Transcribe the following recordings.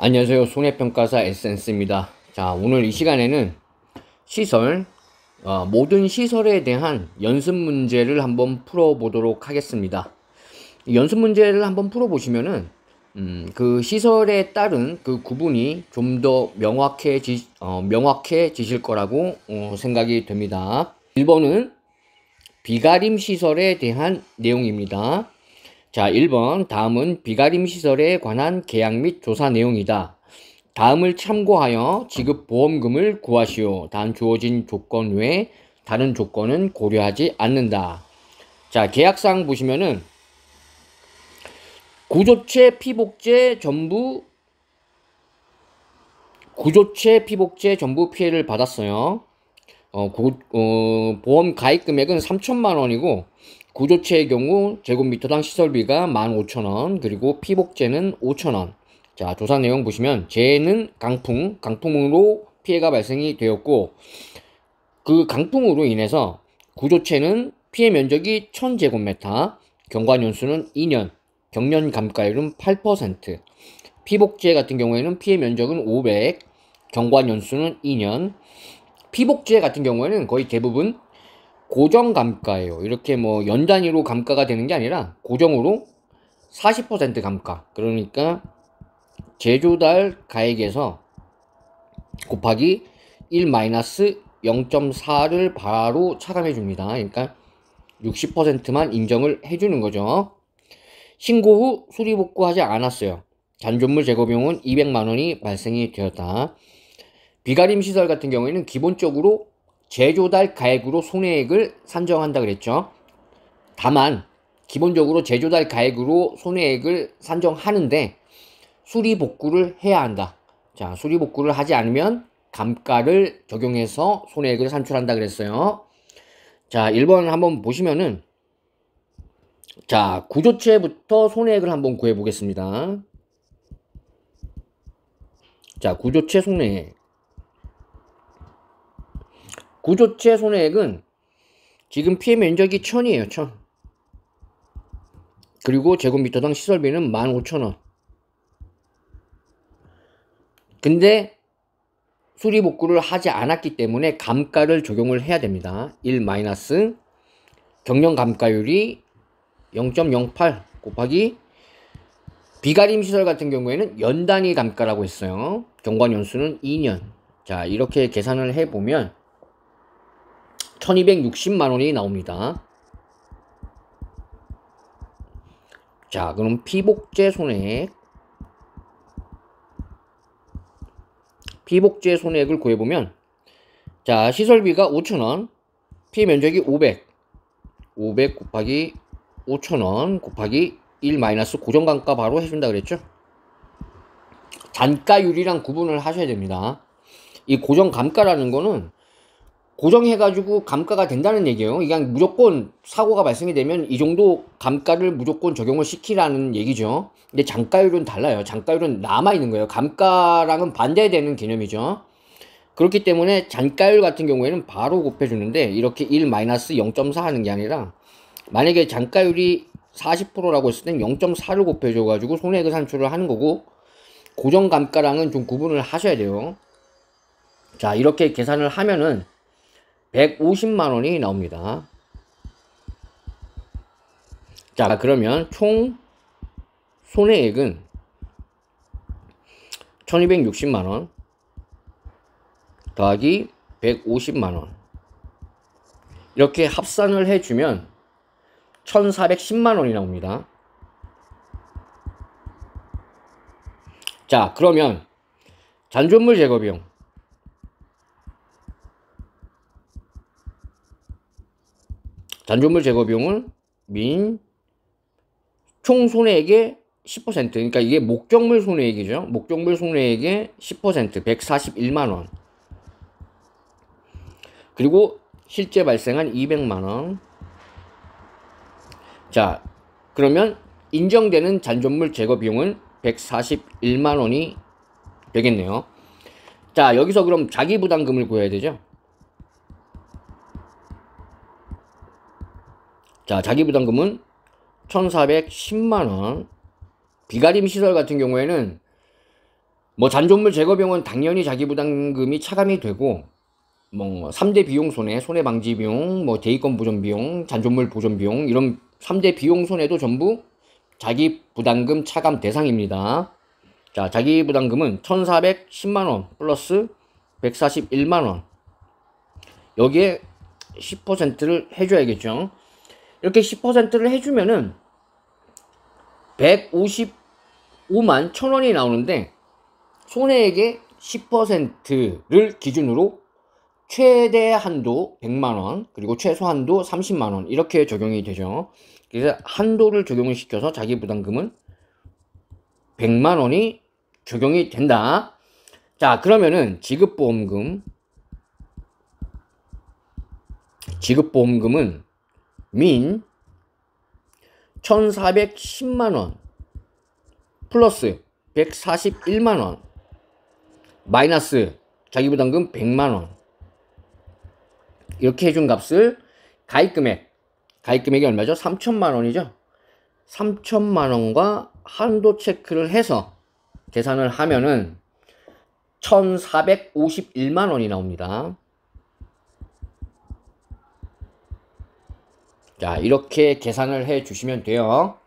안녕하세요. 손해평가사 에센스입니다. 자, 오늘 이 시간에는 시설, 모든 시설에 대한 연습 문제를 한번 풀어보도록 하겠습니다. 이 연습 문제를 한번 풀어보시면은, 그 시설에 따른 그 구분이 좀 더 명확해지실 거라고 생각이 됩니다. 1번은 비가림 시설에 대한 내용입니다. 자, 1번. 다음은 비가림 시설에 관한 계약 및 조사 내용이다. 다음을 참고하여 지급 보험금을 구하시오. 단 주어진 조건 외에 다른 조건은 고려하지 않는다. 자, 계약사항 보시면은 구조체, 피복제 전부 피해를 받았어요. 보험 가입 금액은 3천만 원이고 구조체의 경우 제곱미터당 시설비가 15,000원, 그리고 피복제는 5,000원. 자, 조사 내용 보시면 재해는 강풍으로 피해가 발생이 되었고, 그 강풍으로 인해서 구조체는 피해 면적이 1000제곱미터, 경과 연수는 2년, 경련 감가율은 8%, 피복제 같은 경우에는 피해 면적은 500, 경과 연수는 2년. 피복제 같은 경우에는 거의 대부분 고정 감가예요. 이렇게 뭐 연 단위로 감가가 되는 게 아니라 고정으로 40% 감가. 그러니까 제조달 가액에서 곱하기 1-0.4를 바로 차감해 줍니다. 그러니까 60%만 인정을 해주는 거죠. 신고 후 수리복구하지 않았어요. 잔존물 제거 비용은 200만 원이 발생이 되었다. 비가림 시설 같은 경우에는 기본적으로 제조달 가액으로 손해액을 산정한다 그랬죠. 다만 기본적으로 제조달 가액으로 손해액을 산정하는데 수리복구를 해야 한다. 자, 수리복구를 하지 않으면 감가를 적용해서 손해액을 산출한다 그랬어요. 자, 1번 한번 보시면은, 자, 구조체부터 손해액을 한번 구해 보겠습니다. 자, 구조체 손해액. 구조체 손해액은 지금 피해 면적이 1000이에요. 1000. 그리고 제곱미터당 시설비는 15,000원. 근데 수리복구를 하지 않았기 때문에 감가를 적용을 해야 됩니다. 1 경련 감가율이 0.08 곱하기 비가림 시설 같은 경우에는 연단위 감가라고 했어요. 경과 연수는 2년. 자, 이렇게 계산을 해보면 1260만 원이 나옵니다. 자, 그럼 피복제 손해액. 피복제 손해액을 구해보면, 자, 시설비가 5,000원, 피해 면적이 500 곱하기 5,000원 곱하기 1 고정감가 바로 해준다 그랬죠. 단가율이랑 구분을 하셔야 됩니다. 이 고정감가라는 거는 고정해가지고 감가가 된다는 얘기예요. 이게 무조건 사고가 발생이 되면 이 정도 감가를 무조건 적용을 시키라는 얘기죠. 근데 단가율은 달라요. 단가율은 남아있는 거예요. 감가랑은 반대되는 개념이죠. 그렇기 때문에 단가율 같은 경우에는 바로 곱해주는데 이렇게 1-0.4 하는 게 아니라, 만약에 단가율이 40%라고 했을 땐 0.4를 곱해줘가지고 손해액을 산출을 하는 거고, 고정감가랑은 좀 구분을 하셔야 돼요. 자, 이렇게 계산을 하면은 150만 원이 나옵니다. 자, 그러면 총 손해액은 1260만 원 더하기 150만 원. 이렇게 합산을 해주면 1410만 원이 나옵니다. 자, 그러면 잔존물 제거 비용. 잔존물 제거 비용은 총 손해액의 10%, 그러니까 이게 목적물 손해액이죠. 목적물 손해액의 10%, 141만 원. 그리고 실제 발생한 200만 원. 자, 그러면 인정되는 잔존물 제거 비용은 141만 원이 되겠네요. 자, 여기서 그럼 자기 부담금을 구해야 되죠. 자, 자기 부담금은 1410만 원. 비가림 시설 같은 경우에는 뭐 잔존물 제거 비용은 당연히 자기 부담금이 차감이 되고, 뭐 3대 비용 손해 방지 비용, 뭐 대위권 보존 비용, 잔존물 보존 비용, 이런 3대 비용 손해도 전부 자기 부담금 차감 대상입니다. 자, 자기 부담금은 1,410만원 플러스 141만원. 여기에 10%를 해줘야겠죠. 이렇게 10%를 해주면은 155만 1,000원이 나오는데, 손해액의 10%를 기준으로 최대 한도 100만원, 그리고 최소 한도 30만원, 이렇게 적용이 되죠. 그래서 한도를 적용을 시켜서 자기 부담금은 100만원이 적용이 된다. 자, 그러면은 지급보험금은 민 1,410만원 플러스 141만원 마이너스 자기부담금 100만원, 이렇게 해준 값을 가입금액이 얼마죠? 3,000만원이죠. 3,000만원과 한도 체크를 해서 계산을 하면은 1,451만원이 나옵니다. 자, 이렇게 계산을 해 주시면 돼요.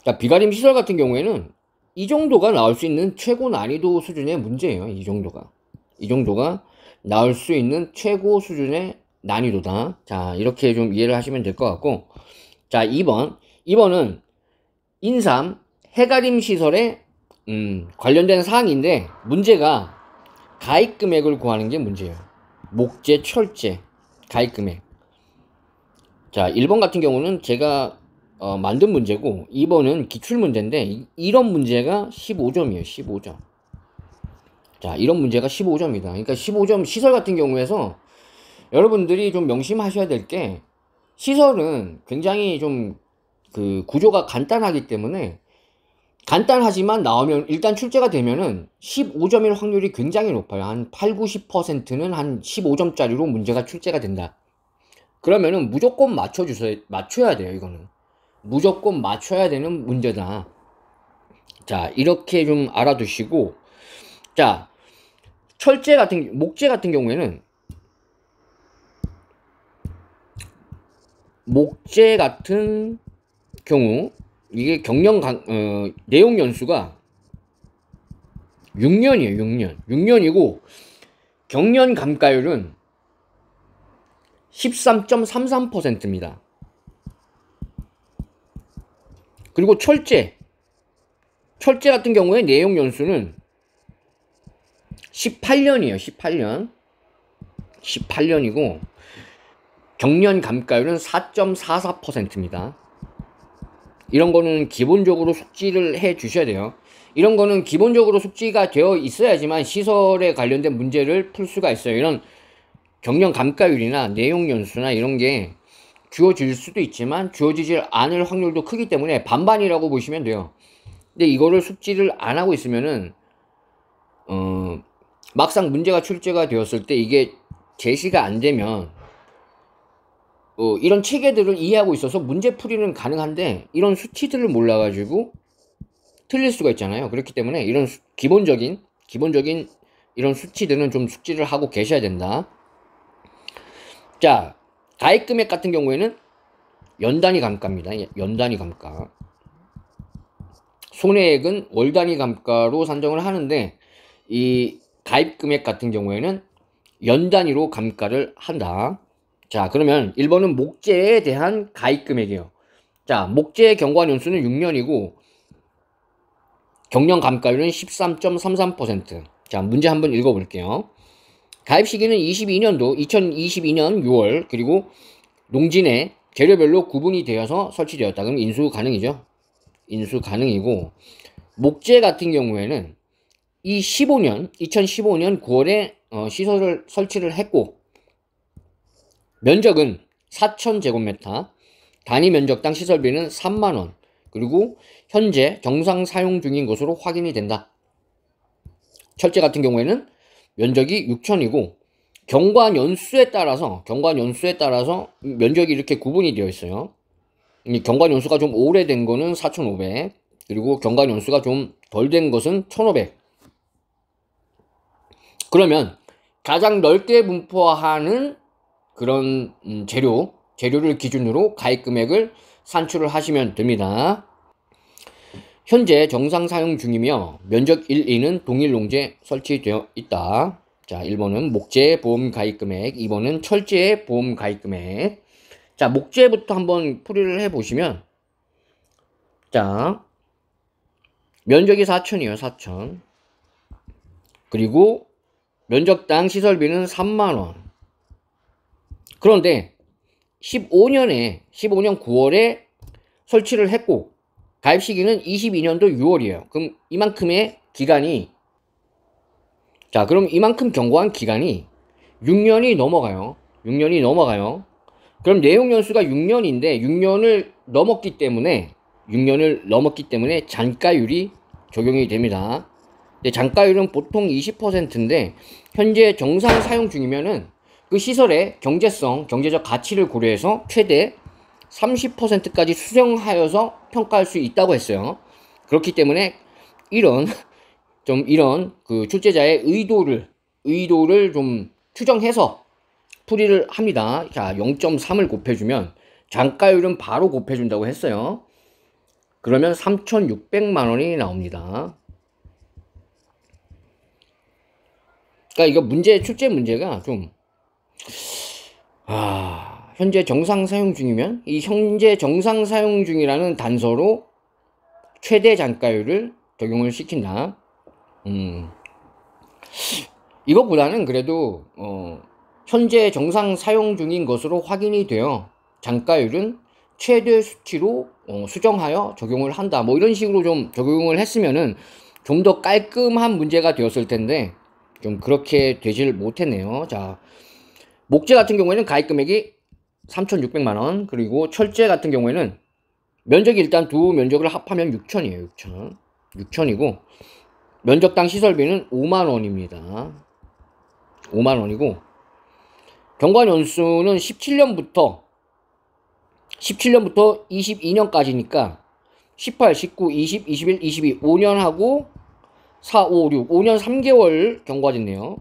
자, 비가림 시설 같은 경우에는 이 정도가 나올 수 있는 최고 난이도 수준의 문제예요. 이 정도가 나올 수 있는 최고 수준의 난이도다. 자, 이렇게 좀 이해를 하시면 될 것 같고, 자, 2번은 인삼 해가림 시설에 관련된 사항인데, 문제가 가입 금액을 구하는 게 문제예요. 목재, 철재 가입 금액. 자, 1번 같은 경우는 제가 만든 문제고, 2번은 기출 문제인데, 이런 문제가 15점이에요. 15점. 자, 이런 문제가 15점이다. 그러니까 15점 시설 같은 경우에서 여러분들이 좀 명심하셔야 될 게, 시설은 굉장히 좀 그 구조가 간단하기 때문에, 간단하지만 나오면 일단 출제가 되면은 15점일 확률이 굉장히 높아요. 한 8, 90%는 한 15점짜리로 문제가 출제가 된다. 그러면은 무조건 맞춰야 돼요. 이거는 무조건 맞춰야 되는 문제다. 자, 이렇게 좀 알아두시고, 자, 목재 같은 경우에는, 목재 같은 경우 이게 내용 연수가 6년이에요. 6년이고 경련 감가율은 13.33%입니다. 그리고 철제 같은 경우에 내용 연수는 18년이에요. 18년이고 경련 감가율은 4.44%입니다. 이런 거는 기본적으로 숙지를 해 주셔야 돼요. 이런 거는 기본적으로 숙지가 되어 있어야지만 시설에 관련된 문제를 풀 수가 있어요. 이런 경련 감가율이나 내용 연수나 이런 게 주어질 수도 있지만 주어지질 않을 확률도 크기 때문에 반반이라고 보시면 돼요. 근데 이거를 숙지를 안 하고 있으면은 막상 문제가 출제가 되었을 때 이게 제시가 안 되면 이런 체계들을 이해하고 있어서 문제 풀이는 가능한데, 이런 수치들을 몰라가지고 틀릴 수가 있잖아요. 그렇기 때문에 이런 기본적인 이런 수치들은 좀 숙지를 하고 계셔야 된다. 자, 가입 금액 같은 경우에는 연단위 감가입니다. 연단위 감가. 손해액은 월단위 감가로 산정을 하는데, 이 가입 금액 같은 경우에는 연단위로 감가를 한다. 자, 그러면 1번은 목재에 대한 가입 금액이에요. 자, 목재 경과 연수는 6년이고 경련 감가율은 13.33%. 자, 문제 한번 읽어볼게요. 가입 시기는 2022년 6월, 그리고 농진에 재료별로 구분이 되어서 설치되었다. 그럼 인수 가능이죠. 인수 가능이고, 목재 같은 경우에는 2015년 9월에 시설을 설치를 했고, 면적은 4,000제곱미터, 단위 면적당 시설비는 3만원, 그리고 현재 정상 사용 중인 것으로 확인이 된다. 철제 같은 경우에는 면적이 6,000이고 경관 연수에 따라서 면적이 이렇게 구분이 되어 있어요. 경관 연수가 좀 오래된 거는 4,500, 그리고 경과 연수가 좀 덜 된 것은 1500. 그러면 가장 넓게 분포하는 그런 재료를 기준으로 가입 금액을 산출을 하시면 됩니다. 현재 정상 사용 중이며 면적 1, 2는 동일 농지에 설치되어 있다. 자, 1번은 목재 보험 가입 금액, 2번은 철제 보험 가입 금액. 자, 목재부터 한번 풀이를 해 보시면, 자, 면적이 4천이에요, 4천. 그리고 면적당 시설비는 3만원. 그런데 15년 9월에 설치를 했고, 가입 시기는 22년도 6월이에요. 그럼 이만큼의 기간이, 자, 그럼 이만큼 경과한 기간이 6년이 넘어가요. 6년이 넘어가요. 그럼 내용 연수가 6년인데 6년을 넘었기 때문에 잔가율이 적용이 됩니다. 근데 잔가율은 보통 20%인데 현재 정상 사용 중이면은 그 시설의 경제성, 경제적 가치를 고려해서 최대 30%까지 수정하여서 평가할 수 있다고 했어요. 그렇기 때문에 이런 그 출제자의 의도를 좀 추정해서 풀이를 합니다. 자, 0.3을 곱해주면 잔가율은 바로 곱해준다고 했어요. 그러면 3,600만 원이 나옵니다. 그러니까 이거 출제 문제가 좀, 현재 정상 사용 중이면 이 현재 정상 사용 중이라는 단서로 최대 잔가율을 적용을 시킨다. 이것보다는 그래도 현재 정상 사용 중인 것으로 확인이 되어 잔가율은 최대 수치로 수정하여 적용을 한다. 뭐 이런 식으로 좀 적용을 했으면은 좀 더 깔끔한 문제가 되었을 텐데 좀 그렇게 되질 못했네요. 자, 목재 같은 경우에는 가입 금액이 3,600만 원, 그리고 철제 같은 경우에는 면적이 일단 두 면적을 합하면 6천이에요. 6천이고 면적당 시설비는 5만 원입니다. 5만 원이고 경과 연수는 17년부터 22년까지니까 18, 19, 20, 21, 22 5년 하고 4, 5, 6 5년 3개월 경과됐네요.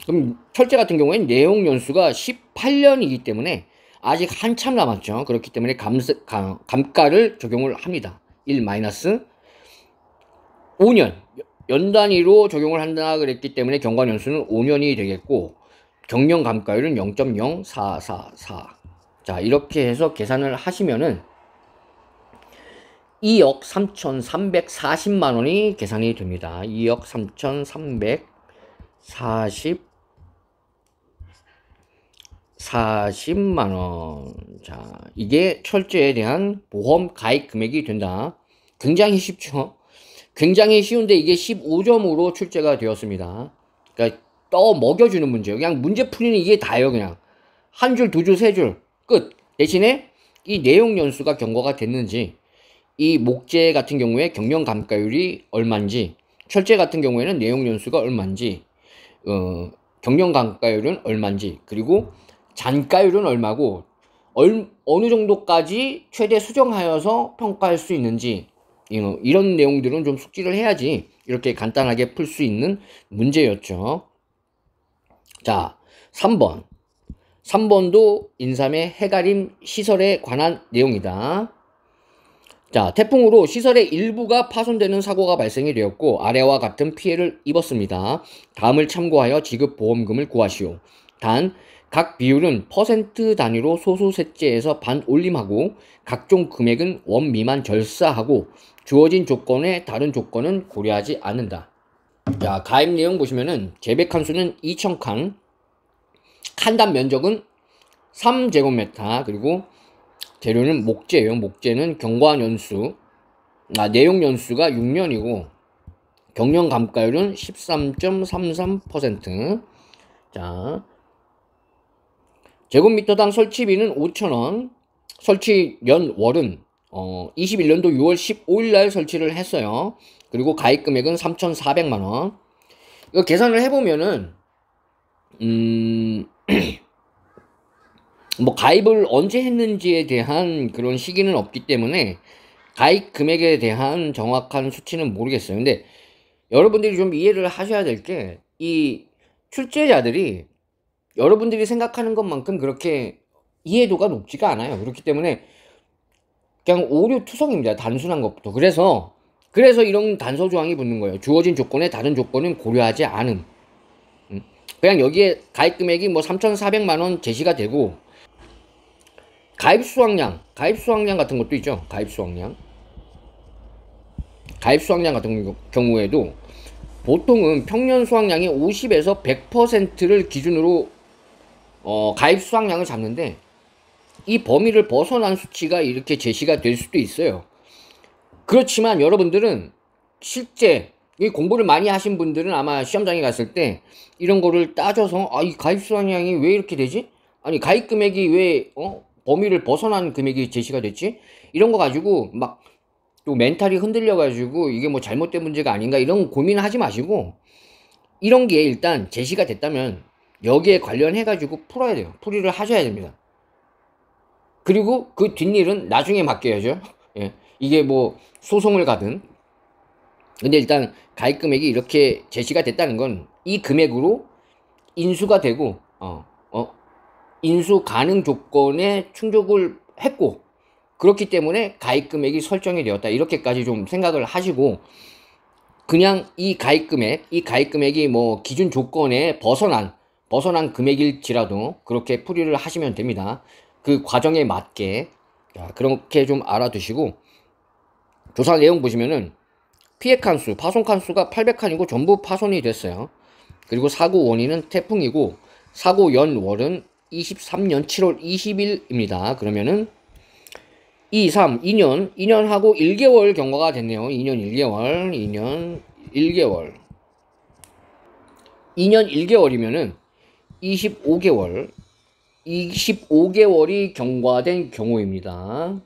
그럼 철제 같은 경우에는 내용 연수가 18년이기 때문에 아직 한참 남았죠. 그렇기 때문에 감가를 적용을 합니다. 1-5년 연 단위로 적용을 한다 그랬기 때문에 경과 연수는 5년이 되겠고 경영 감가율은 0.0444. 자, 이렇게 해서 계산을 하시면은 2억 3,340만 원이 계산이 됩니다. 2억 3,340만 원. 자, 이게 철제에 대한 보험 가입 금액이 된다. 굉장히 쉽죠? 굉장히 쉬운데 이게 15점으로 출제가 되었습니다. 그러니까 먹여주는 문제예요. 그냥 문제 풀이는 이게 다예요. 그냥 한 줄, 두 줄, 세 줄 끝. 대신에 이 내용 연수가 경과가 됐는지, 이 목재 같은 경우에 경영 감가율이 얼마인지, 철제 같은 경우에는 내용 연수가 얼마인지, 경영 감가율은 얼마인지, 그리고 잔가율은 얼마고 어느 정도까지 최대 수정하여서 평가할 수 있는지, 이런 내용들은 좀 숙지를 해야지 이렇게 간단하게 풀 수 있는 문제였죠. 자, 3번도 인삼의 해가림 시설에 관한 내용이다. 자, 태풍으로 시설의 일부가 파손되는 사고가 발생이 되었고 아래와 같은 피해를 입었습니다. 다음을 참고하여 지급 보험금을 구하시오. 단, 각 비율은 퍼센트 단위로 소수셋째에서 반올림하고 각종 금액은 원 미만 절사하고 주어진 조건에 다른 조건은 고려하지 않는다. 자, 가입 내용 보시면은 재배 칸수는 2,000칸, 칸당 면적은 3제곱미터, 그리고 재료는 목재예요. 목재는 경과 연수, 내용 연수가 6년이고 경영 감가율은 13.33%. 자, 제곱미터당 설치비는 5,000원, 설치 연월은 21년도 6월 15일 날 설치를 했어요. 그리고 가입 금액은 3,400만 원. 이거 계산을 해보면은 뭐 가입을 언제 했는지에 대한 그런 시기는 없기 때문에 가입 금액에 대한 정확한 수치는 모르겠어요. 근데 여러분들이 좀 이해를 하셔야 될 게, 이 출제자들이 여러분들이 생각하는 것만큼 그렇게 이해도가 높지가 않아요. 그렇기 때문에 그냥 오류투성입니다. 단순한 것부터. 그래서 이런 단서 조항이 붙는 거예요. 주어진 조건에 다른 조건은 고려하지 않음. 그냥 여기에 가입 금액이 뭐 3,400만 원 제시가 되고, 가입 수확량 같은 것도 있죠. 가입 수확량 같은 경우에도 보통은 평년 수확량이 50에서 100%를 기준으로 가입 수확량을 잡는데, 이 범위를 벗어난 수치가 이렇게 제시가 될 수도 있어요. 그렇지만 여러분들은 실제 공부를 많이 하신 분들은 아마 시험장에 갔을 때 이런 거를 따져서, 이 가입 수확량이 왜 이렇게 되지? 아니, 가입 금액이 왜 범위를 벗어난 금액이 제시가 됐지? 이런 거 가지고 막 또 멘탈이 흔들려 가지고 이게 뭐 잘못된 문제가 아닌가 이런 고민을 하지 마시고, 이런 게 일단 제시가 됐다면 여기에 관련해 가지고 풀어야 돼요. 풀이를 하셔야 됩니다. 그리고 그 뒷일은 나중에 맡겨야죠. 예. 이게 뭐 소송을 가든. 근데 일단 가입 금액이 이렇게 제시가 됐다는 건 이 금액으로 인수가 되고 인수 가능 조건에 충족을 했고, 그렇기 때문에 가입 금액이 설정이 되었다. 이렇게까지 좀 생각을 하시고, 그냥 이 가입 금액이 뭐 기준 조건에 벗어난 금액일지라도 그렇게 풀이를 하시면 됩니다. 그 과정에 맞게. 그렇게 좀 알아두시고, 조사 내용 보시면은 피해 칸수, 파손 칸수가 800칸이고 전부 파손이 됐어요. 그리고 사고 원인은 태풍이고, 사고 연월은 23년 7월 20일입니다. 그러면은 2년하고 1개월 경과가 됐네요. 2년 1개월이면은 25개월이 경과된 경우입니다.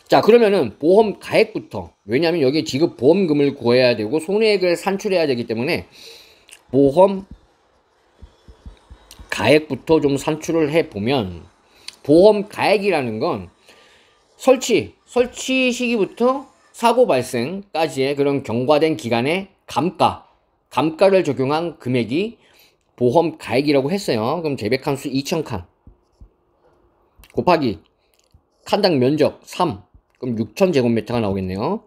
자, 그러면은 보험 가액부터, 왜냐하면 여기 지급 보험금을 구해야 되고 손해액을 산출해야 되기 때문에 보험 가액부터 좀 산출을 해보면, 보험 가액이라는 건 설치 시기부터 사고 발생까지의 그런 경과된 기간의 감가를 적용한 금액이 보험 가액이라고 했어요. 그럼 재배칸수 2,000칸 곱하기 칸당 면적 3, 그럼 6,000제곱미터가 나오겠네요.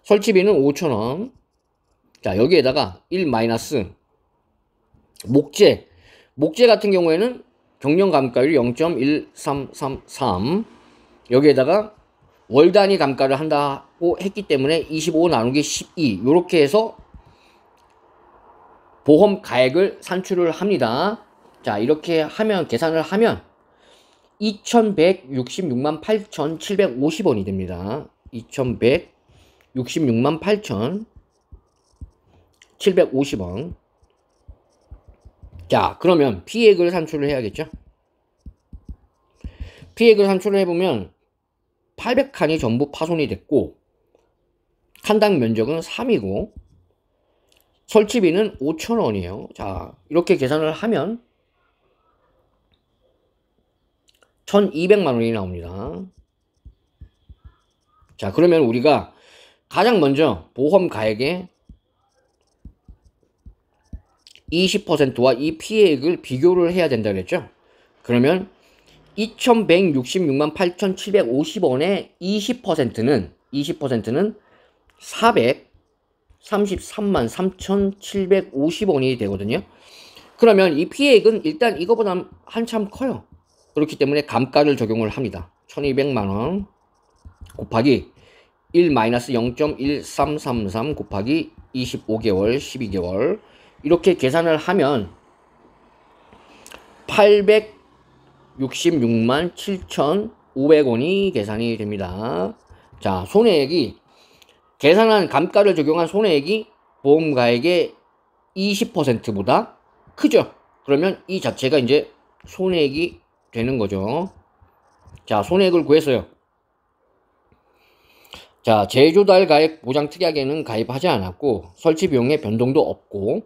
설치비는 5,000원. 자, 여기에다가 1 마이너스 목재 같은 경우에는 경영 감가율 0.1333, 여기에다가 월 단위 감가를 한다고 했기 때문에 25 나누기 12, 요렇게 해서 보험 가액을 산출을 합니다. 자, 이렇게 하면, 계산을 하면 2,166만 8,750원이 됩니다. 2,166만 8,750원. 자, 그러면 피해액을 산출을 해야겠죠. 피해액을 산출을 해보면 800칸이 전부 파손이 됐고, 칸당 면적은 3이고 설치비는 5,000원이에요. 자, 이렇게 계산을 하면 1,200만 원이 나옵니다. 자, 그러면 우리가 가장 먼저 보험 가액의 20%와 이 피해액을 비교를 해야 된다 그랬죠. 그러면 2,166만 8,750원의 20%는 433만 3,750원이 되거든요. 그러면 이 피해액은 일단 이거보다 한참 커요. 그렇기 때문에 감가를 적용을 합니다. 1,200만원 곱하기 1-0.1333 곱하기 25개월 12개월, 이렇게 계산을 하면 866만 7,500원이 계산이 됩니다. 자, 손해액이, 계산한 감가를 적용한 손해액이 보험가액의 20%보다 크죠. 그러면 이 자체가 이제 손해액이 되는 거죠. 자, 손해액을 구했어요. 자, 제조달 가액 보장 특약에는 가입하지 않았고 설치 비용의 변동도 없고,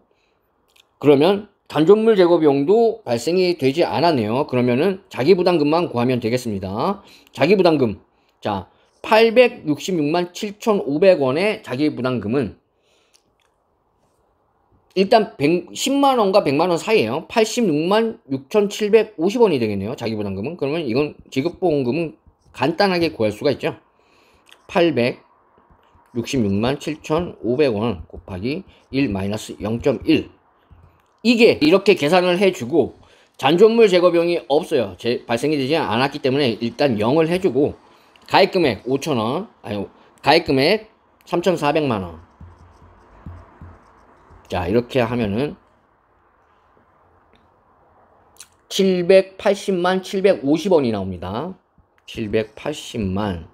그러면 단존물 제거 비용도 발생이 되지 않았네요. 그러면은 자기부담금만 구하면 되겠습니다. 자기부담금. 자, 866만 7,500원의 자기부담금은 일단 10만원과 100만원 사이에요. 86만 6,750원이 되겠네요. 자기부담금은. 그러면 이건 지급보험금은 간단하게 구할 수가 있죠. 866만 7,500원 곱하기 1-0.1. 이게 이렇게 계산을 해주고 잔존물 제거 비용이 없어요. 발생이 되지 않았기 때문에 일단 0을 해주고 가입금액 5,000원, 가입금액 3,400만원. 자, 이렇게 하면은 780만 750원이 나옵니다. 780만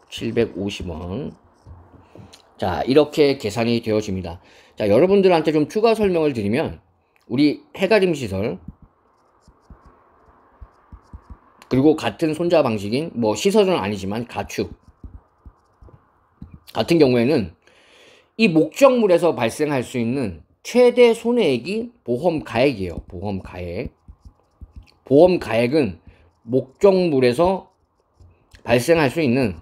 750원. 자, 이렇게 계산이 되어집니다. 자, 여러분들한테 좀 추가 설명을 드리면 우리 해가림 시설 그리고 같은 손자 방식인 뭐 시설은 아니지만 가축 같은 경우에는 이 목적물에서 발생할 수 있는 최대 손해액이 보험가액이에요. 보험가액. 보험가액은 목적물에서 발생할 수 있는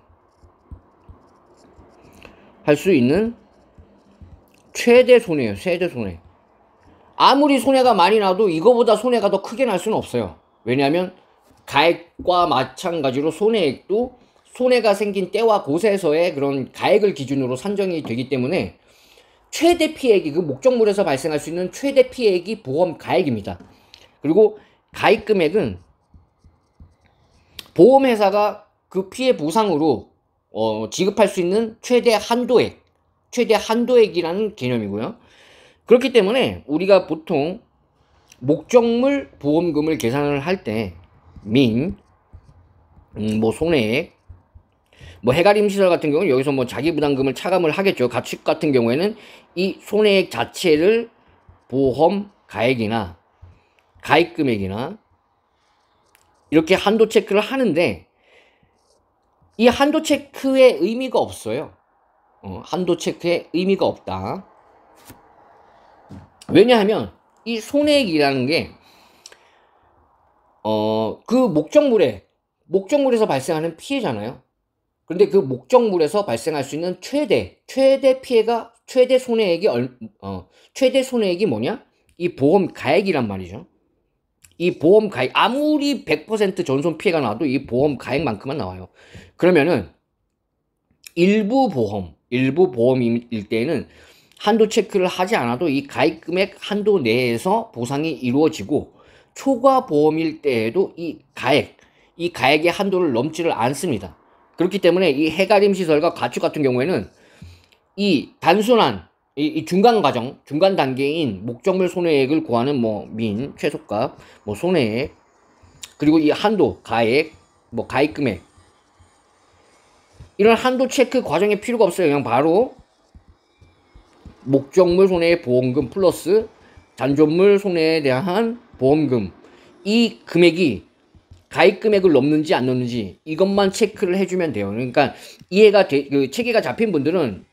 최대 손해예요. 최대 손해. 아무리 손해가 많이 나도 이거보다 손해가 더 크게 날 수는 없어요. 왜냐하면 가액과 마찬가지로 손해액도 손해가 생긴 때와 곳에서의 그런 가액을 기준으로 산정이 되기 때문에 최대 피해액이 그 목적물에서 발생할 수 있는 최대 피해액이 보험 가액입니다. 그리고 가입 금액은 보험회사가 그 피해 보상으로 지급할 수 있는 최대 한도액이라는 개념이고요. 그렇기 때문에 우리가 보통 목적물 보험금을 계산을 할 때 뭐 손해액, 뭐 해가림 시설 같은 경우는 여기서 뭐 자기부담금을 차감을 하겠죠. 가축 같은 경우에는 이 손해액 자체를 보험 가액이나 가입 금액이나 이렇게 한도 체크를 하는데 이 한도 체크의 의미가 없어요. 한도 체크의 의미가 없다. 왜냐하면 이 손해액이라는 게 그 목적물에서 발생하는 피해잖아요. 근데 그 목적물에서 발생할 수 있는 최대 피해가 최대 손해액이 뭐냐? 이 보험 가액이란 말이죠. 이 보험 가액 아무리 100% 전손 피해가 나와도 이 보험 가액만큼만 나와요. 그러면은 일부 보험일 때에는 한도 체크를 하지 않아도 이 가입 금액 한도 내에서 보상이 이루어지고 초과 보험일 때에도 이 가액의 한도를 넘지를 않습니다. 그렇기 때문에 이 해가림 시설과 가축 같은 경우에는 이 단순한 이 중간 단계인 목적물 손해액을 구하는 뭐 최소값, 뭐 손해액, 그리고 이 한도, 가액, 뭐 가입 금액 이런 한도 체크 과정이 필요가 없어요. 그냥 바로 목적물 손해의 보험금 플러스 잔존물 손해에 대한 보험금, 이 금액이 가입 금액을 넘는지 안 넘는지 이것만 체크를 해주면 돼요. 그러니까 그 체계가 잡힌 분들은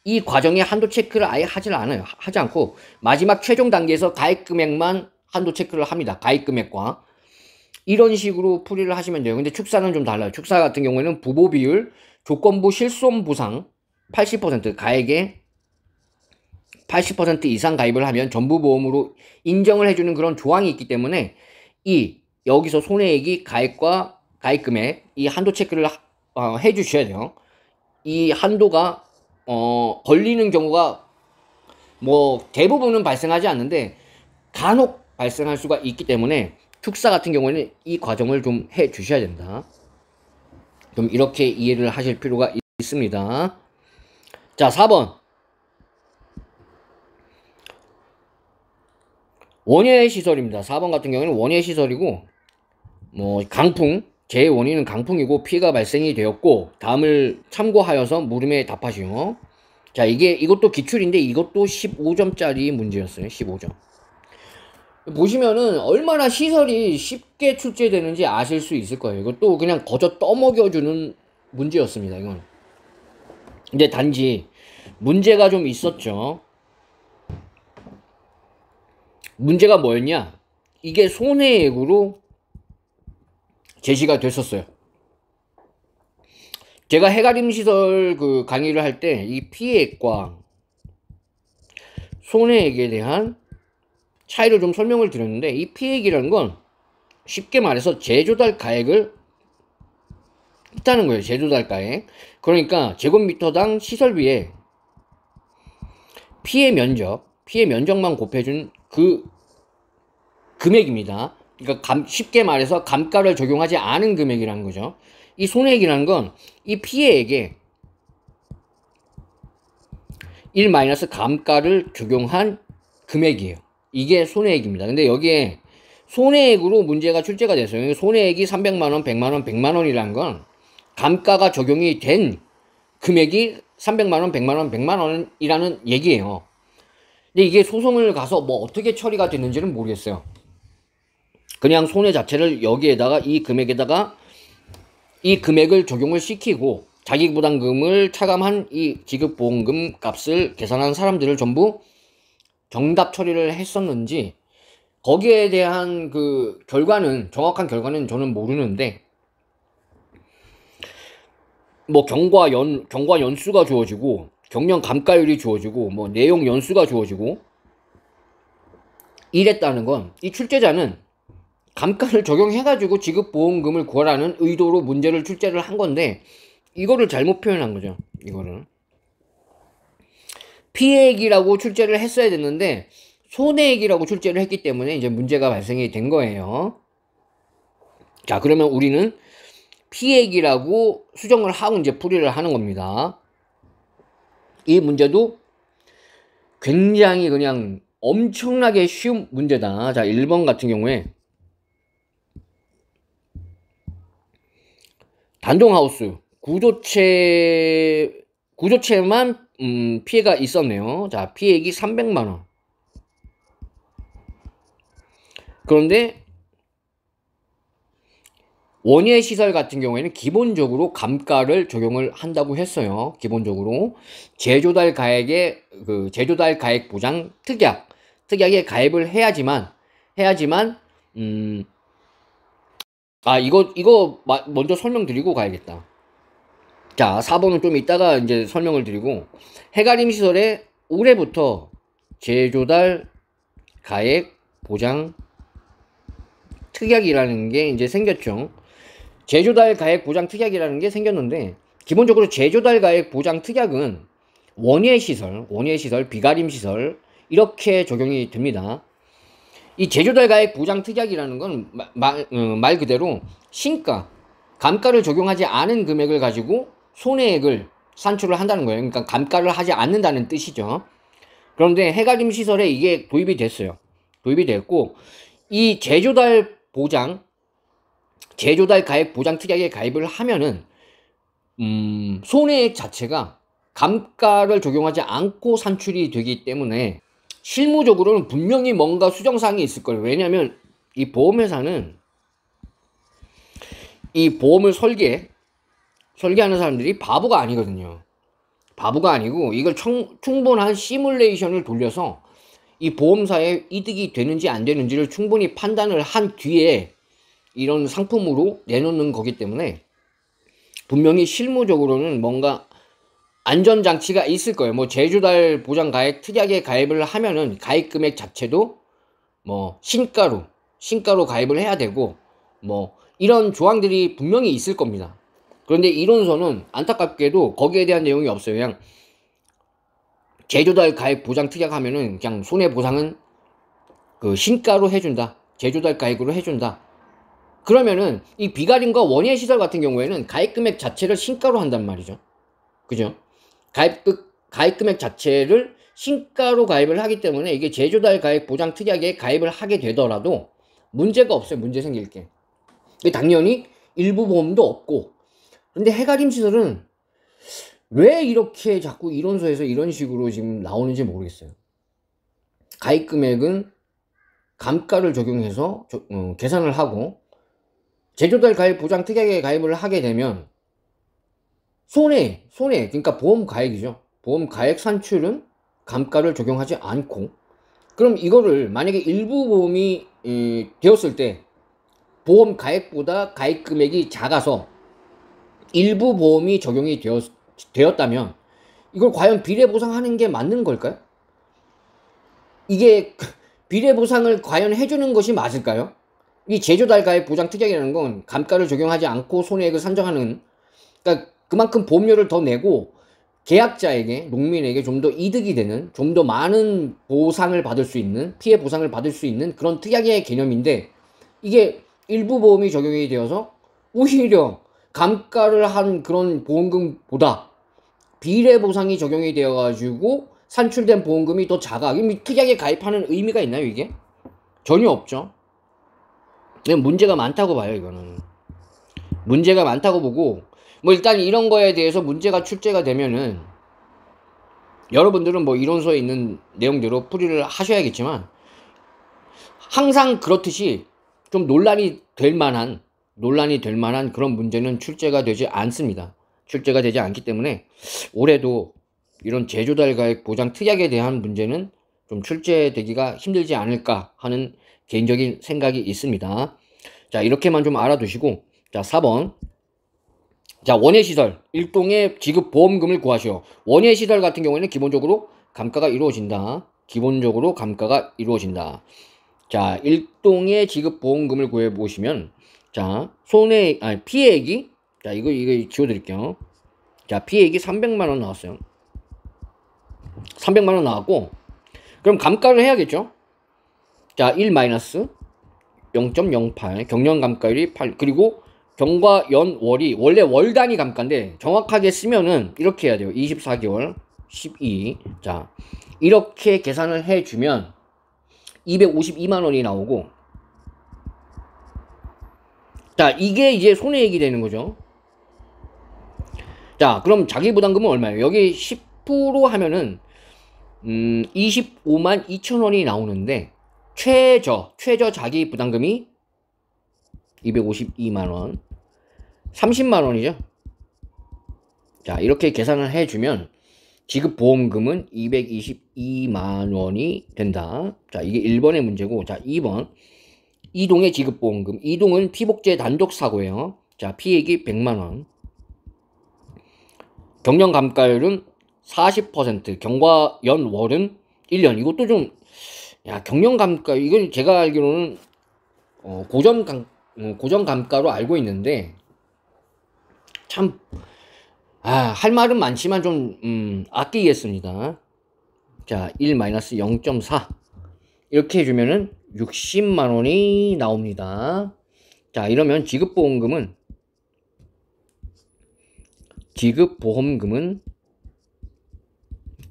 이 과정에 한도 체크를 아예 하지 않고 마지막 최종 단계에서 가입 금액만 한도 체크를 합니다. 가입 금액과 이런 식으로 풀이를 하시면 돼요. 근데 축사는 좀 달라요. 축사 같은 경우에는 부보 비율, 조건부 실손 보상 80% 가액의 80% 이상 가입을 하면 전부 보험으로 인정을 해주는 그런 조항이 있기 때문에 여기서 손해액이 가입과 가입 금액 이 한도 체크를 해주셔야 돼요. 이 한도가 걸리는 경우가 뭐 대부분은 발생하지 않는데 간혹 발생할 수가 있기 때문에 축사 같은 경우에는 이 과정을 좀 해 주셔야 된다. 좀 이렇게 이해를 하실 필요가 있습니다. 자, 4번 원예 시설입니다. 4번 같은 경우에는 원예 시설이고 뭐 강풍, 제 원인은 강풍이고 피해가 발생이 되었고 다음을 참고하여서 물음에 답하시오. 자, 이것도 기출인데 이것도 15점짜리 문제였어요. 15점. 보시면은 얼마나 시설이 쉽게 출제되는지 아실 수 있을 거예요. 이것도 그냥 거저 떠먹여주는 문제였습니다. 이건. 근데 단지 문제가 좀 있었죠. 문제가 뭐였냐? 이게 손해액으로 제시가 됐었어요. 제가 해가림 시설 그 강의를 할 때 이 피해액과 손해액에 대한 차이를 좀 설명을 드렸는데, 이 피해액이라는 건 쉽게 말해서 제조달 가액을 있다는 거예요. 제조달 가액. 그러니까 제곱미터당 시설비에 피해 면적만 곱해준 그 금액입니다. 그러니까 쉽게 말해서 감가를 적용하지 않은 금액이라는 거죠. 이 손해액이라는 건 이 피해액에 1 감가를 적용한 금액이에요. 이게 손해액입니다. 근데 여기에 손해액으로 문제가 출제가 됐어요. 손해액이 300만원, 100만원, 100만원이라는 건 감가가 적용이 된 금액이 300만원, 100만원, 100만원이라는 얘기예요. 근데 이게 소송을 가서 뭐 어떻게 처리가 됐는지는 모르겠어요. 그냥 손해 자체를 여기에다가 이 금액에다가 이 금액을 적용을 시키고 자기부담금을 차감한 이 지급보험금 값을 계산한 사람들을 전부 정답 처리를 했었는지, 거기에 대한 그 결과는, 정확한 결과는 저는 모르는데, 뭐 경과 연수가 주어지고 경련 감가율이 주어지고 뭐 내용 연수가 주어지고 이랬다는 건 이 출제자는 감가를 적용해가지고 지급보험금을 구하라는 의도로 문제를 출제를 한 건데, 이거를 잘못 표현한 거죠. 이거를 피해액이라고 출제를 했어야 됐는데 손해액이라고 출제를 했기 때문에 이제 문제가 발생이 된 거예요. 자, 그러면 우리는 피해액이라고 수정을 하고 이제 풀이를 하는 겁니다. 이 문제도 굉장히 그냥 엄청나게 쉬운 문제다. 자, 1번 같은 경우에 단독하우스 구조체만 피해가 있었네요. 자, 피해액이 300만원. 그런데 원예 시설 같은 경우에는 기본적으로 감가를 적용을 한다고 했어요. 기본적으로 제조달 가액에 제조달 가액 보장 특약에 가입을 해야지만 이거 먼저 설명드리고 가야겠다. 자, 4번은 좀 이따가 이제 설명을 드리고, 해가림 시설에 올해부터 제조달 가액 보장 특약이라는 게 이제 생겼죠. 제조달 가액 보장 특약이라는 게 생겼는데, 기본적으로 제조달 가액 보장 특약은 원예 시설, 비가림 시설 이렇게 적용이 됩니다. 이 제조달 가액 보장 특약이라는 건 말 그대로 감가를 적용하지 않은 금액을 가지고 손해액을 산출을 한다는 거예요. 그러니까 감가를 하지 않는다는 뜻이죠. 그런데 해가림 시설에 이게 도입이 됐어요. 도입이 됐고, 이 제조달 가액 보장 특약에 가입을 하면은 손해액 자체가 감가를 적용하지 않고 산출이 되기 때문에 실무적으로는 분명히 뭔가 수정사항이 있을 거예요. 왜냐하면 이 보험회사는 이 보험을 설계하는 사람들이 바보가 아니거든요. 바보가 아니고 이걸 충분한 시뮬레이션을 돌려서 이 보험사에 이득이 되는지 안 되는지를 충분히 판단을 한 뒤에 이런 상품으로 내놓는 거기 때문에 분명히 실무적으로는 뭔가 안전장치가 있을 거예요. 뭐 제조달 보장 가액 특약에 가입을 하면은 가입 금액 자체도 뭐 신가로 가입을 해야 되고 뭐 이런 조항들이 분명히 있을 겁니다. 그런데 이론서는 안타깝게도 거기에 대한 내용이 없어요. 그냥 제조달 가액 보장 특약 하면은 그냥 손해보상은 그 신가로 해준다. 제조달 가액으로 해준다. 그러면은 이 비가림과 원예 시설 같은 경우에는 가입 금액 자체를 신가로 한단 말이죠. 그죠? 가입 금액 자체를 신가로 가입을 하기 때문에 이게 제조달 가액 보장 특약에 가입을 하게 되더라도 문제가 없어요. 문제 생길 게. 당연히 일부 보험도 없고. 근데 해가림 시설은 왜 이렇게 자꾸 이론서에서 이런 식으로 지금 나오는지 모르겠어요. 가입 금액은 감가를 적용해서 계산을 하고 제조달 가입 보장 특약에 가입을 하게 되면 손해 그러니까 보험 가액이죠. 보험 가액 산출은 감가를 적용하지 않고, 그럼 이거를 만약에 일부 보험이 되었을 때 보험 가액보다 가입 금액이 작아서 일부 보험이 적용이 되었다면 이걸 과연 비례보상하는 게 맞는 걸까요? 이게 비례보상을 과연 해주는 것이 맞을까요? 이 제조달가액 보장 특약이라는 건 감가를 적용하지 않고 손해액을 산정하는, 그러니까 그만큼 보험료를 더 내고 계약자에게, 농민에게 좀 더 이득이 되는, 좀 더 많은 보상을 받을 수 있는, 피해 보상을 받을 수 있는 그런 특약의 개념인데, 이게 일부 보험이 적용이 되어서 오히려 감가를 한 그런 보험금보다 비례 보상이 적용이 되어가지고 산출된 보험금이 더 작아. 특약에 가입하는 의미가 있나요, 이게? 전혀 없죠. 문제가 많다고 봐요, 이거는. 문제가 많다고 보고, 뭐 일단 이런 거에 대해서 문제가 출제가 되면은 여러분들은 뭐 이론서에 있는 내용대로 풀이를 하셔야겠지만, 항상 그렇듯이 좀 논란이 될 만한 그런 문제는 출제가 되지 않습니다. 출제가 되지 않기 때문에 올해도 이런 제조달가액 보장 특약에 대한 문제는 좀 출제되기가 힘들지 않을까 하는 개인적인 생각이 있습니다. 자, 이렇게만 좀 알아두시고, 자, 4번. 자, 원예시설 일동의 지급 보험금을 구하시오. 원예시설 같은 경우에는 기본적으로 감가가 이루어진다. 기본적으로 감가가 이루어진다. 자, 일동의 지급 보험금을 구해 보시면, 자, 피해액이, 자, 이거 지워드릴게요. 자, 피해액이 300만 원 나왔어요. 300만 원 나왔고, 그럼 감가를 해야겠죠? 자, 1-0.08, 경련 감가율이 8, 그리고 경과 연월이 원래 월 단위 감가인데 정확하게 쓰면은 이렇게 해야 돼요. 24개월 12. 자, 이렇게 계산을 해주면 252만 원이 나오고, 자, 이게 이제 손해액이 되는 거죠. 자, 그럼 자기부담금은 얼마예요? 여기 10% 하면은 25만 2천 원이 나오는데 최저 자기부담금이 252만 원, 30만 원이죠. 자, 이렇게 계산을 해주면 지급보험금은 222만 원이 된다. 자, 이게 1번의 문제고, 자, 2번. 이동의 지급보험금. 이동은 피복제 단독사고예요. 자, 피해액이 100만 원. 경련감가율은 40%, 경과연월은 1년. 이것도 좀, 야, 경련감가, 이건 제가 알기로는 고정감가로 알고 있는데, 참, 할 말은 많지만 좀 아끼겠습니다. 자, 1-0.4 이렇게 해주면은 60만 원이 나옵니다. 자, 이러면 지급보험금은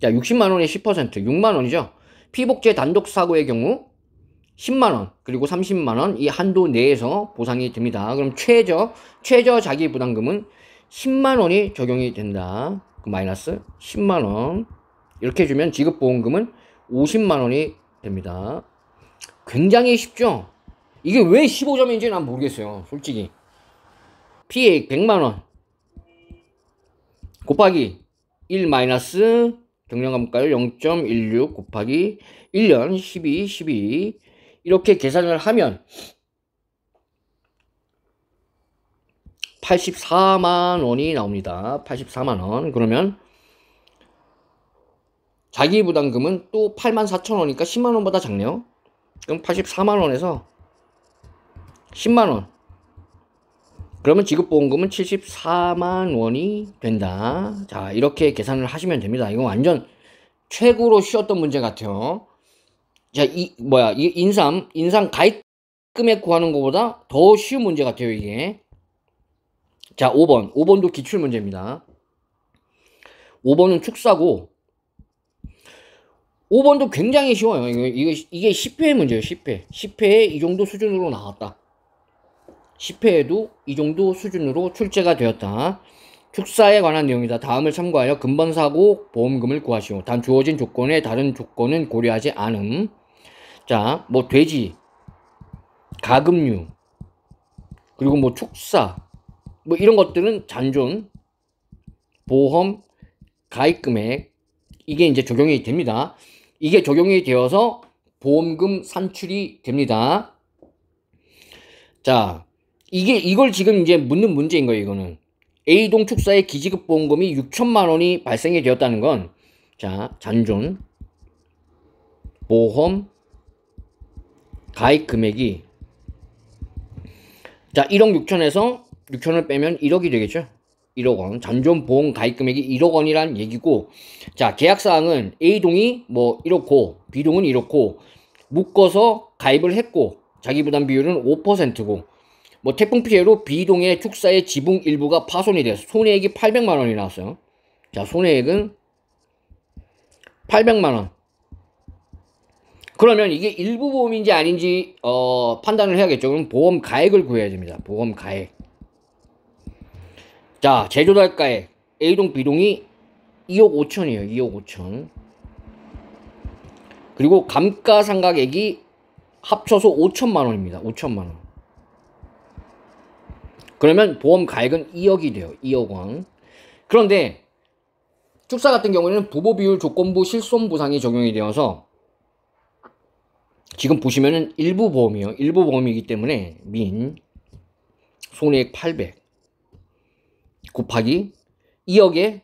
자, 60만 원에 10%, 6만 원이죠. 피복제 단독 사고의 경우 10만 원, 그리고 30만 원 이 한도 내에서 보상이 됩니다. 그럼 최저 자기 부담금은 10만 원이 적용이 된다. 마이너스 10만 원. 이렇게 해주면 지급보험금은 50만 원이 됩니다. 굉장히 쉽죠? 이게 왜 15점인지 난 모르겠어요, 솔직히. 피해액 100만 원 곱하기 1 마이너스 경련감가율 0.16 곱하기 1년 12 이렇게 계산을 하면 84만 원이 나옵니다. 84만 원. 그러면 자기부담금은 또 84,000원이니까 10만 원보다 작네요. 그럼 84만 원에서 10만 원. 그러면 지급보험금은 74만 원이 된다. 자, 이렇게 계산을 하시면 됩니다. 이거 완전 최고로 쉬웠던 문제 같아요. 자, 이 인상 가입 금액 구하는 것보다 더 쉬운 문제 같아요, 이게. 자, 5번도 기출 문제입니다. 5번은 축사고, 5번도 굉장히 쉬워요. 이게 10회 문제예요, 10회. 10회에 이 정도 수준으로 나왔다. 10회에도 이 정도 수준으로 출제가 되었다. 축사에 관한 내용이다. 다음을 참고하여 근본사고 보험금을 구하시오. 단 주어진 조건에 다른 조건은 고려하지 않음. 자, 뭐 돼지, 가금류, 그리고 뭐 축사, 뭐 이런 것들은 잔존, 보험, 가입금액, 이게 이제 적용이 됩니다. 이게 적용이 되어서 보험금 산출이 됩니다. 자, 이걸 지금 이제 묻는 문제인 거예요, 이거는. A동 축사의 기지급 보험금이 6천만 원이 발생이 되었다는 건, 자, 잔존 보험 가입 금액이, 자, 1억 6천에서 6천을 빼면 1억이 되겠죠. 1억 원. 잔존 보험 가입 금액이 1억 원이란 얘기고, 자, 계약사항은 A동이 뭐 이렇고, B동은 이렇고, 묶어서 가입을 했고, 자기 부담 비율은 5%고, 뭐 태풍 피해로 B동의 축사의 지붕 일부가 파손이 돼서 손해액이 800만 원이 나왔어요. 자, 손해액은 800만 원. 그러면 이게 일부 보험인지 아닌지 판단을 해야겠죠. 그럼 보험 가액을 구해야 됩니다. 보험 가액. 자, 제조달가액 A동 B동이 2억 5천이에요. 2억 5천. 그리고 감가상각액이 합쳐서 5천만 원입니다. 5천만 원. 그러면 보험 가액은 2억이 돼요. 2억 원. 그런데 축사 같은 경우에는 부보비율 조건부 실손보상이 적용이 되어서 지금 보시면은 일부 보험이에요. 일부 보험이기 때문에 민 손해액 800 곱하기 2억에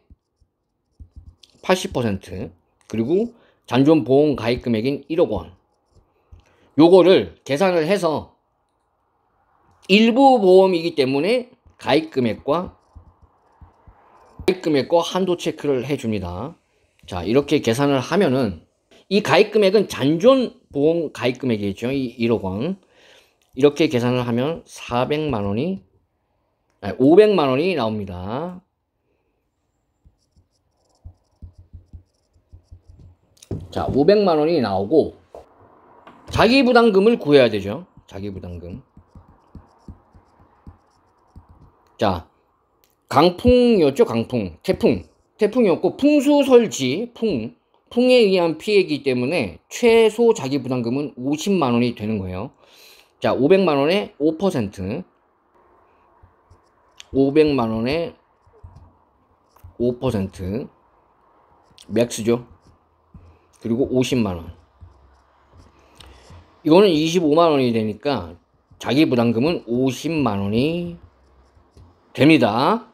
80% 그리고 잔존 보험 가입 금액인 1억 원. 요거를 계산을 해서 일부 보험이기 때문에 가입 금액과 한도 체크를 해줍니다. 자, 이렇게 계산을 하면은 이 가입 금액은 잔존 보험 가입 금액이겠죠. 이 1억 원. 이렇게 계산을 하면 400만 원이, 아니, 500만 원이 나옵니다. 자, 500만 원이 나오고, 자기 부담금을 구해야 되죠. 자기 부담금. 자, 강풍이었죠. 강풍. 태풍이었고, 풍수설지, 풍에 의한 피해이기 때문에 최소 자기 부담금은 50만 원이 되는 거예요. 자, 500만 원에 5%. 500만 원에 5%. 맥스죠. 그리고 50만 원. 이거는 25만 원이 되니까 자기 부담금은 50만 원이 됩니다.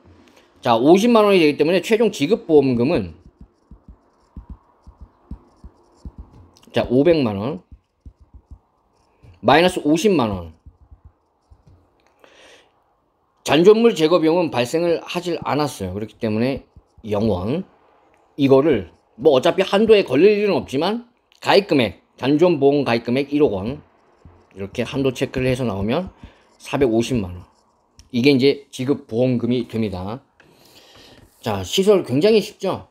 자, 50만 원이 되기 때문에 최종 지급 보험금은, 자, 500만 원 마이너스 50만 원. 잔존물 제거 비용은 발생을 하질 않았어요. 그렇기 때문에 0원. 이거를 뭐 어차피 한도에 걸릴 일은 없지만 가입금액, 잔존 보험 가입금액 1억 원 이렇게 한도 체크를 해서 나오면 450만 원. 이게 이제 지급 보험금이 됩니다. 자, 시설 굉장히 쉽죠?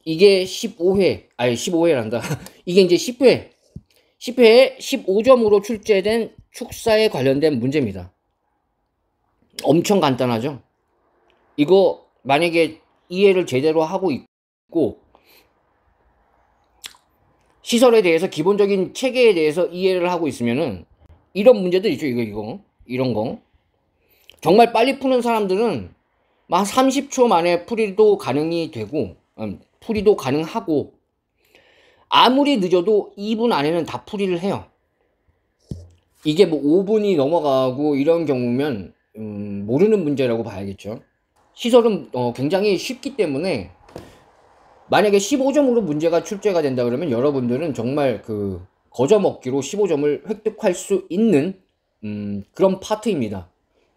이게 15회, 아니 15회란다. 이게 이제 10회에 15점으로 출제된 축사에 관련된 문제입니다. 엄청 간단하죠? 이거 만약에 이해를 제대로 하고 있고, 시설에 대해서 기본적인 체계에 대해서 이해를 하고 있으면은 이런 문제들 있죠. 이런 거 정말 빨리 푸는 사람들은 한 30초 만에 풀이도 가능이 되고, 풀이도 가능하고, 아무리 늦어도 2분 안에는 다 풀이를 해요. 이게 뭐 5분이 넘어가고 이런 경우면 모르는 문제라고 봐야겠죠. 시설은 굉장히 쉽기 때문에 만약에 15점으로 문제가 출제가 된다 그러면 여러분들은 정말 그 거저먹기로 15점을 획득할 수 있는 그런 파트입니다.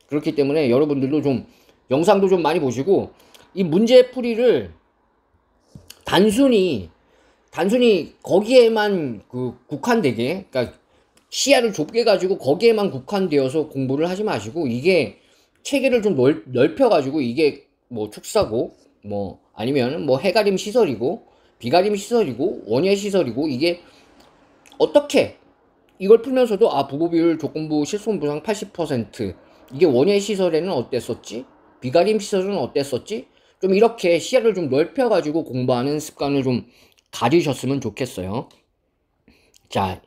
그렇기 때문에 여러분들도 좀 영상도 좀 많이 보시고, 이 문제 풀이를 단순히 거기에만 국한되게, 그러니까 시야를 좁게 가지고 거기에만 국한되어서 공부를 하지 마시고, 이게 체계를 좀 넓혀 가지고, 이게 뭐 축사고 뭐 아니면 뭐 해가림 시설이고 비가림 시설이고 원예 시설이고, 이게 어떻게 이걸 풀면서도 부보비율 조건부 실손보상 80%, 이게 원예 시설에는 어땠었지, 비가림 시설은 어땠었지, 좀 이렇게 시야를 좀 넓혀 가지고 공부하는 습관을 좀 가지셨으면 좋겠어요. 자,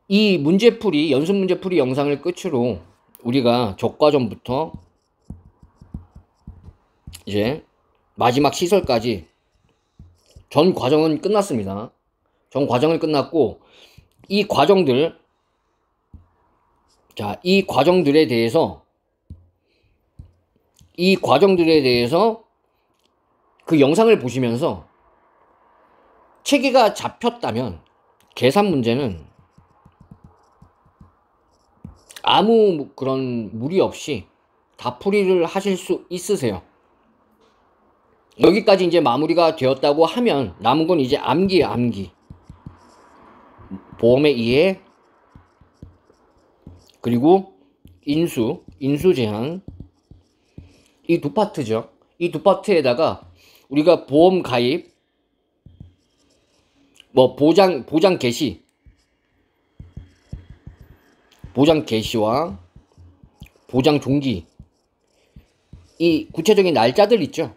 이 문제풀이, 연습 문제풀이 영상을 끝으로 우리가 적과점부터 이제 마지막 시설까지 전 과정은 끝났습니다. 전 과정은 끝났고, 이 과정들, 자, 이 과정들에 대해서 이 과정들에 대해서 그 영상을 보시면서 체계가 잡혔다면 계산 문제는 아무 그런 무리 없이 다 풀이를 하실 수 있으세요. 여기까지 이제 마무리가 되었다고 하면 남은 건 이제 암기예요. 암기. 보험의 이해, 그리고 인수 제한, 이 두 파트죠. 이 두 파트에다가 우리가 보험 가입, 뭐 보장 개시, 보장 개시와 보장 종기, 이 구체적인 날짜들 있죠.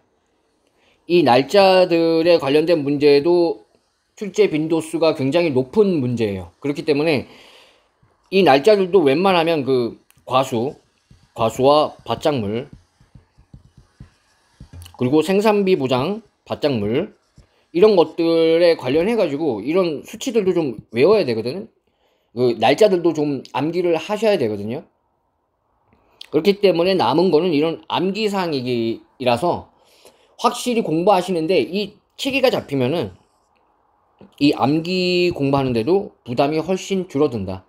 이 날짜들에 관련된 문제도 출제 빈도수가 굉장히 높은 문제예요. 그렇기 때문에 이 날짜들도 웬만하면 그 과수와 바짝물, 그리고 생산비 보장, 바짝물, 이런 것들에 관련해 가지고 이런 수치들도 좀 외워야 되거든요. 그 날짜들도 좀 암기를 하셔야 되거든요. 그렇기 때문에 남은 거는 이런 암기사항이라서 확실히 공부하시는데 이 체계가 잡히면은 이 암기 공부하는데도 부담이 훨씬 줄어든다.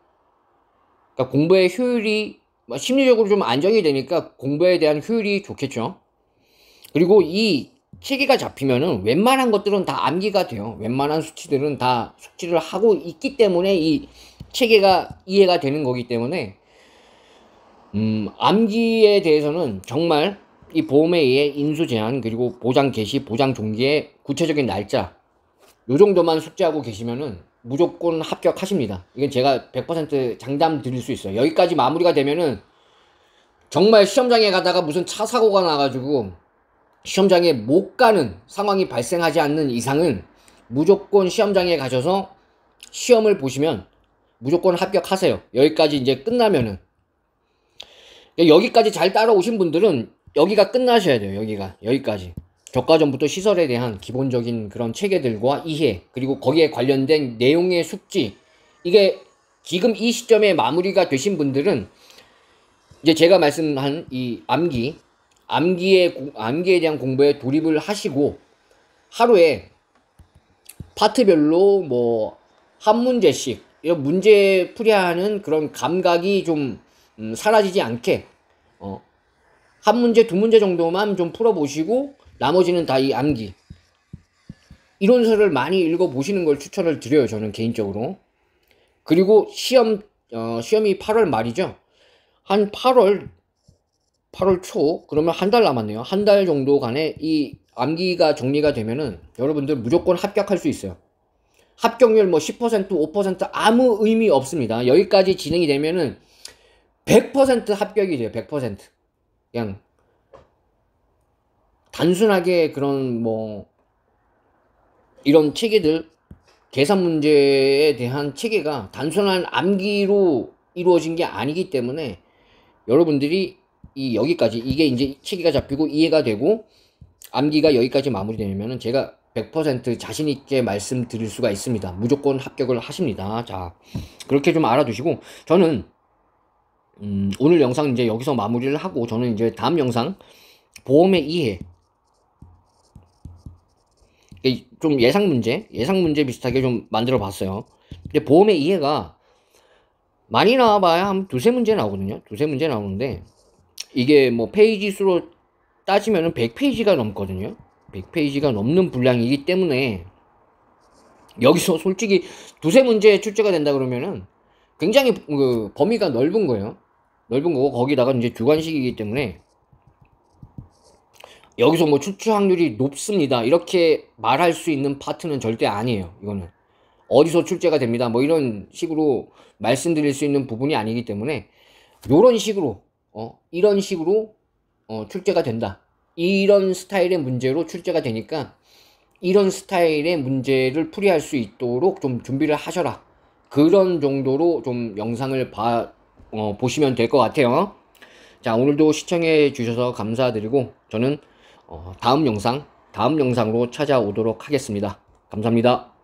그러니까 공부의 효율이 심리적으로 좀 안정이 되니까 공부에 대한 효율이 좋겠죠. 그리고 이 체계가 잡히면은 웬만한 것들은 다 암기가 돼요. 웬만한 수치들은 다 숙지를 하고 있기 때문에 이 체계가 이해가 되는 거기 때문에 암기에 대해서는 정말 이 보험에 의해 인수 제한, 그리고 보장 개시, 보장 종기의 구체적인 날짜, 요 정도만 숙지하고 계시면은 무조건 합격하십니다. 이건 제가 100% 장담 드릴 수 있어요. 여기까지 마무리가 되면은 정말 시험장에 가다가 무슨 차 사고가 나가지고 시험장에 못 가는 상황이 발생하지 않는 이상은 무조건 시험장에 가셔서 시험을 보시면 무조건 합격하세요. 여기까지 이제 끝나면은. 여기까지 잘 따라오신 분들은 여기가 끝나셔야 돼요. 여기까지. 적과전부터 시설에 대한 기본적인 그런 체계들과 이해, 그리고 거기에 관련된 내용의 숙지, 이게 지금 이 시점에 마무리가 되신 분들은 이제 제가 말씀한 이 암기에 대한 공부에 돌입을 하시고 하루에 파트별로 뭐 한 문제씩 이런 문제 풀이하는 그런 감각이 좀 사라지지 않게 한 문제 두 문제 정도만 좀 풀어보시고 나머지는 다 이 암기 이론서를 많이 읽어보시는 걸 추천을 드려요. 저는 개인적으로. 그리고 시험이 8월 말이죠. 한 8월 초, 그러면 한 달 남았네요. 한 달 정도 간에 이 암기가 정리가 되면은 여러분들 무조건 합격할 수 있어요. 합격률 뭐 10%, 5% 아무 의미 없습니다. 여기까지 진행이 되면은 100% 합격이 돼요. 100%. 그냥 단순하게 그런 뭐 이런 체계들, 계산 문제에 대한 체계가 단순한 암기로 이루어진 게 아니기 때문에 여러분들이 여기까지 이게 이제 체계가 잡히고 이해가 되고 암기가 여기까지 마무리되면은 제가 100% 자신 있게 말씀드릴 수가 있습니다. 무조건 합격을 하십니다. 자, 그렇게 좀 알아두시고 저는 오늘 영상 이제 여기서 마무리를 하고 저는 이제 다음 영상 보험의 이해, 좀 예상 문제 비슷하게 좀 만들어 봤어요. 근데 보험의 이해가 많이 나와봐야 한 두세 문제 나오거든요. 두세 문제 나오는데 이게 뭐 페이지 수로 따지면은 100페이지가 넘거든요. 100페이지가 넘는 분량이기 때문에 여기서 솔직히 두세 문제 출제가 된다 그러면은 굉장히 그 범위가 넓은 거예요. 넓은 거고 거기다가 이제 주관식이기 때문에 여기서 뭐 출제 확률이 높습니다 이렇게 말할 수 있는 파트는 절대 아니에요. 이거는 어디서 출제가 됩니다 뭐 이런 식으로 말씀드릴 수 있는 부분이 아니기 때문에 요런 식으로 이런 식으로 출제가 된다, 이런 스타일의 문제로 출제가 되니까 이런 스타일의 문제를 풀이할 수 있도록 좀 준비를 하셔라, 그런 정도로 좀 영상을 보시면 될 것 같아요. 자, 오늘도 시청해 주셔서 감사드리고 저는 다음 영상으로 찾아오도록 하겠습니다. 감사합니다.